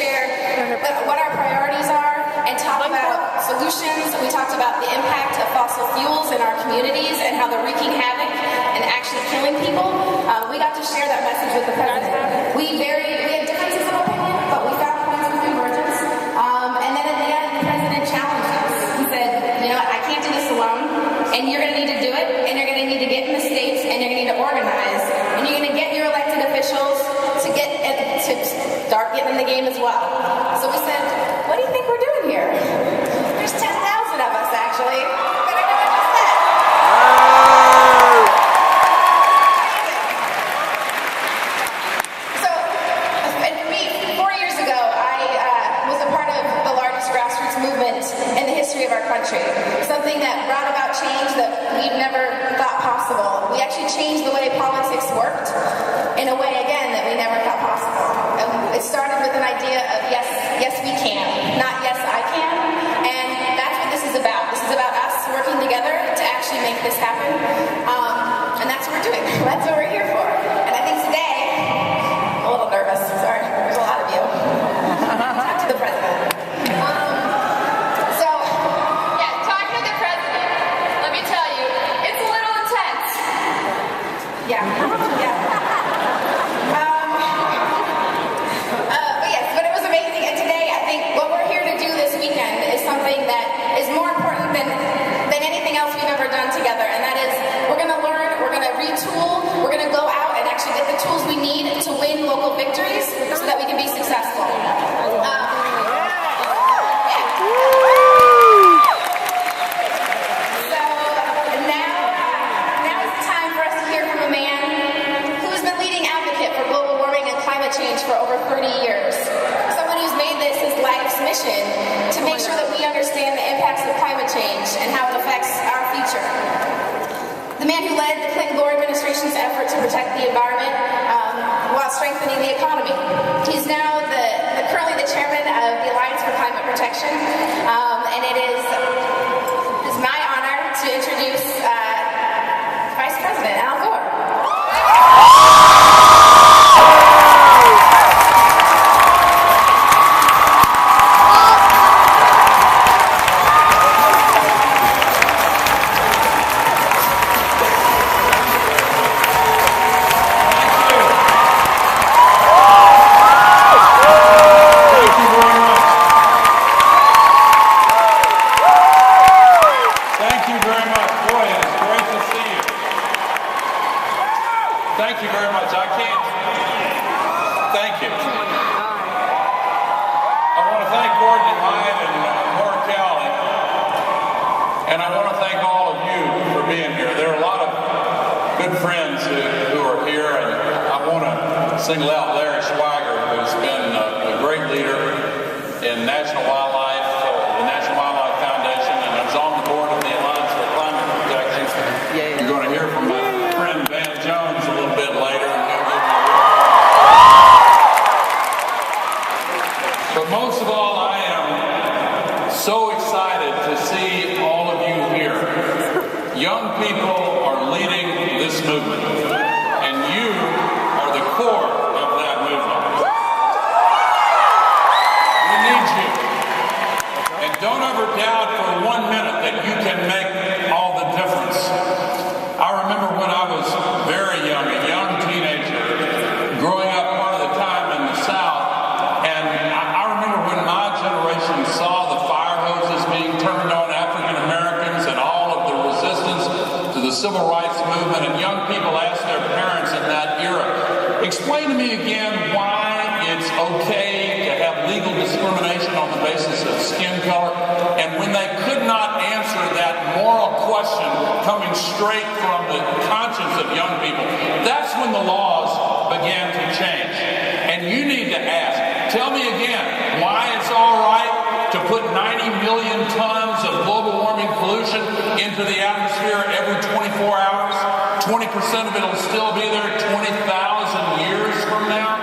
share what our priorities are and talk about solutions. We talked about the impact of fossil fuels in our communities and how they're wreaking havoc and actually killing people. We got to share that message with the president. We had differences of opinion, but we found points of convergence. And then at the end, the president challenged us. He said, you know what, I can't do this alone, and you're going to need to do it, and you're going to need to get in the states, and you're going to need to organize, and you're going to get your elected officials to start getting in the game as well. So we said, what do you think we're doing here? There's 10,000 of us, actually, that are doing just that. So, and me, 4 years ago, I was a part of the largest grassroots movement in the history of our country. Something that brought about change that we've never thought possible. We actually changed the way politics worked in a way, again, that we never thought possible. It started with an idea of yes we can, not yes I can, and that's what this is about. This is about us working together to actually make this happen, and that's what we're doing. That's what we're here for. And I think today, I'm a little nervous, sorry, there's a lot of you. Talk to the president. So, yeah, talking to the president, let me tell you, it's a little intense. Yeah. But it was amazing. And today, I think what we're here to do this weekend is something that is more important than anything else we've ever done together. And that is, we're going to learn, we're going to retool, we're going to go out and actually get the tools we need to win local victories so that we can be successful. For over 30 years. Someone who's made this his life's mission to make sure that we understand the impacts of climate change and how it affects our future. The man who led the Gore administration's effort to protect the environment while strengthening the economy. He's now currently the chairman of the Alliance for Climate Protection, and it is my honor to introduce Vice President Al Gore. Single out Larry Schweiger, who's been a great leader in National Wildlife, the National Wildlife Foundation, and is on the board of the Alliance for Climate Protection. You're going to hear from my friend Van Jones a little bit later. But most of all, I am so excited to see all of you here. Young people are leading this movement, and you are the core of that movement. We need you. And don't ever doubt for 1 minute that you can make all the difference. I remember when I was very young, a young teenager, growing up part of the time in the South, and I remember when my generation saw the fire hoses being turned on African Americans and all of the resistance to the civil rights movement, and young people asked their parents in that era, explain to me again why it's okay to have legal discrimination on the basis of skin color. And when they could not answer that moral question coming straight from the conscience of young people, that's when the laws began to change. And you need to ask, tell me again, why it's all right to put 90 million tons of global warming pollution into the atmosphere every 24 hours? 20% of it will still be there 20,000 years from now?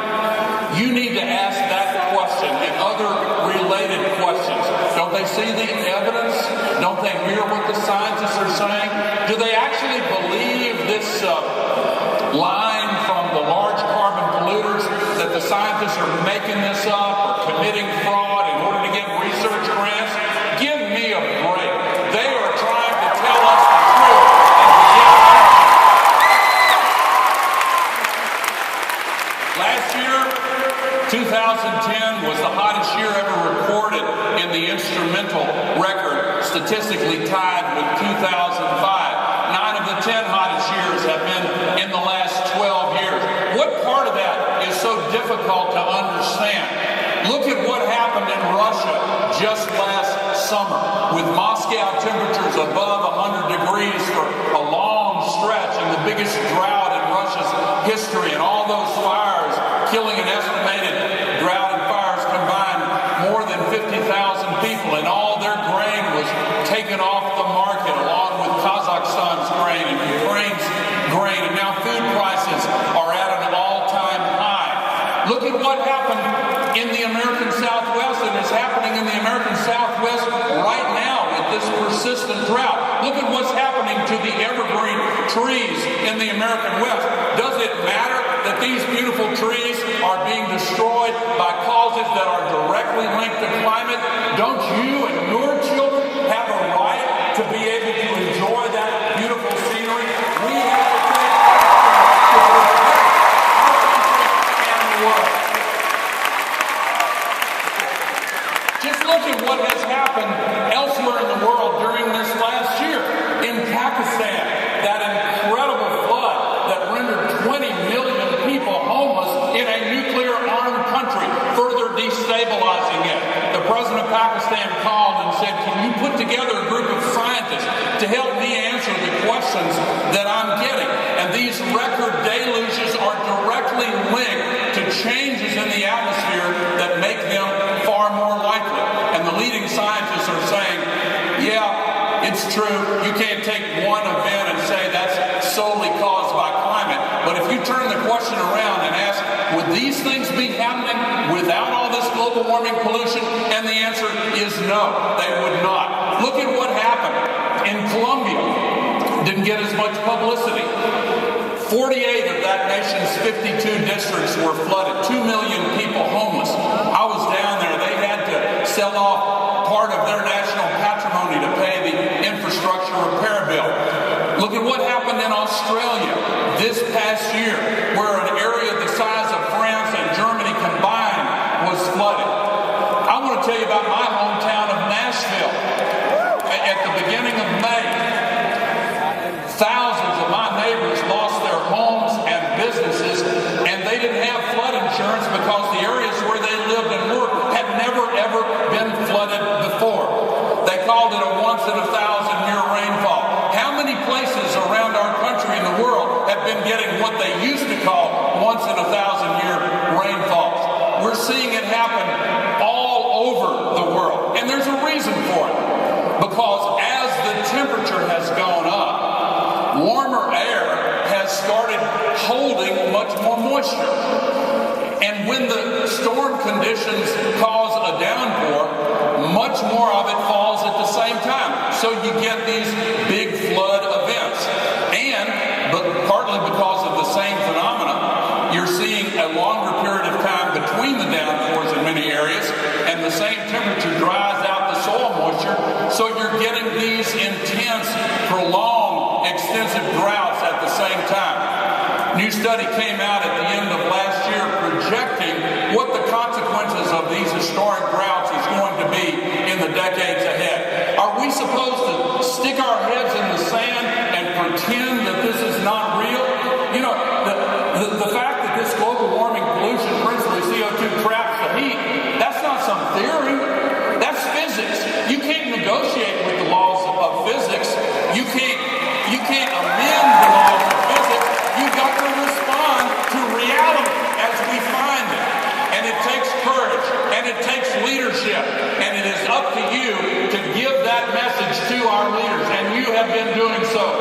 You need to ask that question and other related questions. Don't they see the evidence? Don't they hear what the scientists are saying? Do they actually believe this line from the large carbon polluters that the scientists are making this up or committing year ever recorded in the instrumental record, statistically tied with 2005. 9 of the 10 hottest years have been in the last 12 years. What part of that is so difficult to understand? Look at what happened in Russia just last summer, with Moscow temperatures above 100 degrees for a long stretch and the biggest drought in Russia's history, and all those fires killing an estimated drought and fires combined more than 50,000 people, and all their grain was taken off the market along with Kazakhstan's grain and Ukraine's grain, and now food prices are at an all-time high. Look at what happened in the American Southwest, and is happening in the American Southwest right now with this persistent drought. Look at what's happening to the evergreen trees in the American West. Does it matter that these beautiful trees are being destroyed by causes that are directly linked to climate? Don't you and your children have a right to be able to enjoy that beautiful scenery? We have to take action to protect our country and the world. Just look at what has happened elsewhere in the world during this last year. In Pakistan, that incredible flood that rendered 20 million people homeless in a nuclear-armed country, further destabilizing it. The president of Pakistan called and said, "Can you put together a group of scientists to help me answer the questions that I'm getting?" And these record deluges are directly linked to changes in the atmosphere that make them far more likely. And the leading scientists are saying, yeah, it's true. You can't take one event and say that's solely caused by climate. But if you turn the question around and ask, would these things be happening without all this global warming pollution? And the answer is no, they would not. Look at what happened in Colombia. Didn't get as much publicity. 48 of that nation's 52 districts were flooded. 2 million people homeless. I was down there. They had to sell off part of their national patrimony to pay the infrastructure repair bill. Look at what happened in Australia this past year, where an area the size of France and Germany combined was flooded. I want to tell you about my hometown of Nashville. At the beginning of May, thousands of my neighbors lost their homes and businesses, and they didn't have flood insurance because the areas where they lived and worked had never ever been flooded before. They called it a once-in-a-thousand-year rainfall. How many places around our country and the world have been getting what they used to call once-in-a-thousand-year rainfalls? We're seeing it happen all over the world, and there's a reason for it. Because as the temperature has gone up, warmer air has started holding much more moisture. And when the storm conditions cause a downpour, much more of it falls at the same time. So you get these big flood events. But partly because of the same phenomena, you're seeing a longer period of time between the downpours in many areas, and the same temperature dries out the soil moisture, so you're getting these intense, prolonged, extensive droughts at the same time. New study came out at the end of last year projecting what the consequences of these historic droughts is going to be in the decades ahead. Are we supposed to stick our heads in the sand and pretend that this is not real? You know, the fact that this global warming pollution, principally CO2, traps the heat, that's not some theory. That's physics. You can't negotiate with the laws of physics. You can't amend the laws of physics. You've got to respond to reality as we find it. And it takes courage, and it takes leadership, and it is up to you to give that message to our leaders, and you have been doing so.